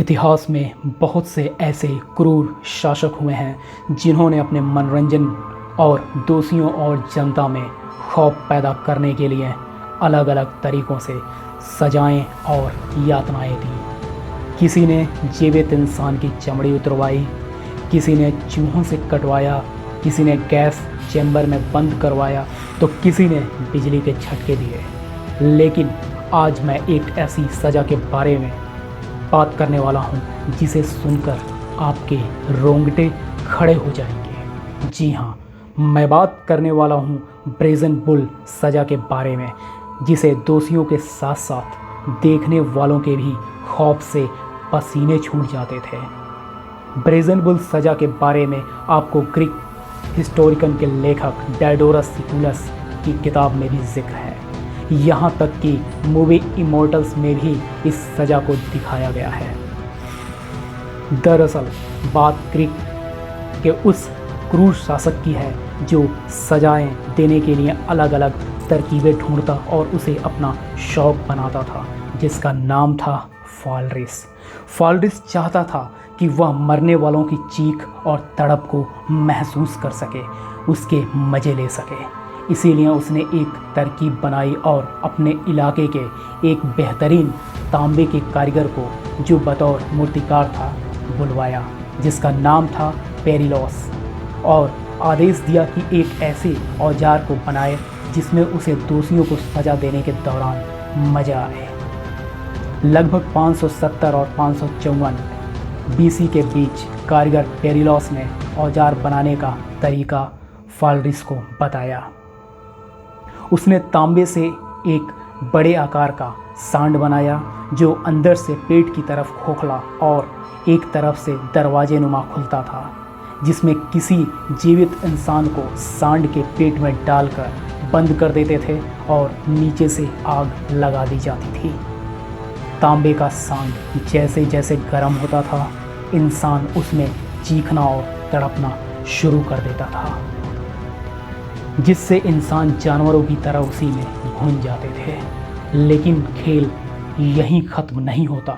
इतिहास में बहुत से ऐसे क्रूर शासक हुए हैं जिन्होंने अपने मनोरंजन और दोषियों और जनता में खौफ पैदा करने के लिए अलग अलग तरीक़ों से सजाएं और यातनाएं दी। किसी ने जीवित इंसान की चमड़ी उतरवाई, किसी ने चूहों से कटवाया, किसी ने गैस चैम्बर में बंद करवाया, तो किसी ने बिजली के झटके दिए। लेकिन आज मैं एक ऐसी सज़ा के बारे में बात करने वाला हूँ जिसे सुनकर आपके रोंगटे खड़े हो जाएंगे। जी हाँ, मैं बात करने वाला हूँ ब्रेजन बुल सज़ा के बारे में, जिसे दोषियों के साथ साथ देखने वालों के भी खौफ से पसीने छूट जाते थे। ब्रेजन बुल सज़ा के बारे में आपको ग्रीक हिस्टोरिकन के लेखक डायोडोरस सिकुलस की किताब में भी जिक्र है। यहाँ तक कि मूवी इमॉर्टल्स में भी इस सज़ा को दिखाया गया है। दरअसल बात ग्रीक के उस क्रूर शासक की है जो सजाएं देने के लिए अलग अलग तरकीबें ढूंढता और उसे अपना शौक बनाता था, जिसका नाम था फ़ालरिस। फ़ालरिस चाहता था कि वह मरने वालों की चीख और तड़प को महसूस कर सके, उसके मज़े ले सके। इसीलिए उसने एक तरकीब बनाई और अपने इलाके के एक बेहतरीन तांबे के कारीगर को, जो बतौर मूर्तिकार था, बुलवाया, जिसका नाम था पेरिलोस, और आदेश दिया कि एक ऐसे औजार को बनाए जिसमें उसे दोषियों को सज़ा देने के दौरान मज़ा आए। लगभग 570 और 554 बीसी के बीच कारीगर पेरिलोस ने औजार बनाने का तरीका फ़ालरिस को बताया। उसने तांबे से एक बड़े आकार का सांड बनाया जो अंदर से पेट की तरफ खोखला और एक तरफ से दरवाजे नुमा खुलता था, जिसमें किसी जीवित इंसान को सांड के पेट में डालकर बंद कर देते थे और नीचे से आग लगा दी जाती थी। तांबे का सांड जैसे जैसे गर्म होता था, इंसान उसमें चीखना और तड़पना शुरू कर देता था, जिससे इंसान जानवरों की तरह उसी में भून जाते थे। लेकिन खेल यहीं ख़त्म नहीं होता।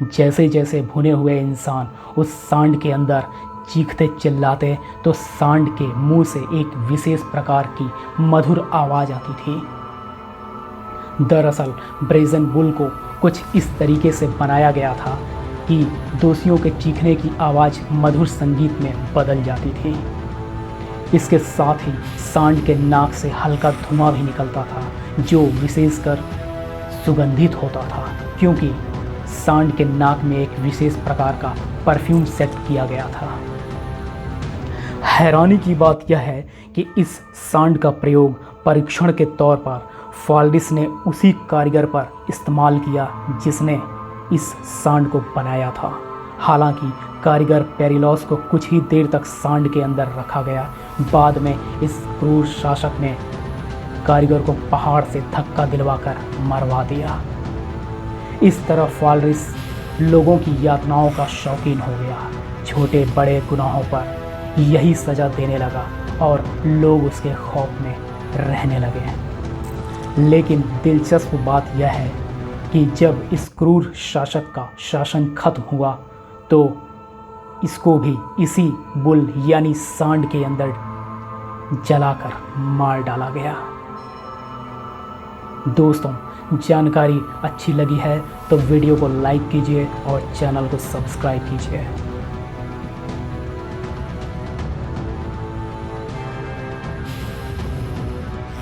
जैसे जैसे भुने हुए इंसान उस सांड के अंदर चीखते चिल्लाते, तो सांड के मुंह से एक विशेष प्रकार की मधुर आवाज़ आती थी। दरअसल ब्रेजन बुल को कुछ इस तरीके से बनाया गया था कि दोषियों के चीखने की आवाज़ मधुर संगीत में बदल जाती थी। इसके साथ ही सांड के नाक से हल्का धुआं भी निकलता था, जो विशेषकर सुगंधित होता था, क्योंकि सांड के नाक में एक विशेष प्रकार का परफ्यूम सेट किया गया था। हैरानी की बात यह है कि इस सांड का प्रयोग परीक्षण के तौर पर फ़ालरिस ने उसी कारीगर पर इस्तेमाल किया जिसने इस सांड को बनाया था। हालांकि कारीगर पेरिलोस को कुछ ही देर तक सांड के अंदर रखा गया। बाद में इस क्रूर शासक ने कारीगर को पहाड़ से धक्का दिलवाकर मरवा दिया। इस तरह फ़ालरिस लोगों की यातनाओं का शौकीन हो गया। छोटे बड़े गुनाहों पर यही सज़ा देने लगा और लोग उसके खौफ में रहने लगे। लेकिन दिलचस्प बात यह है कि जब इस क्रूर शासक का शासन खत्म हुआ, तो इसको भी इसी बुल यानी सांड के अंदर जलाकर मार डाला गया। दोस्तों, जानकारी अच्छी लगी है तो वीडियो को लाइक कीजिए और चैनल को सब्सक्राइब कीजिए।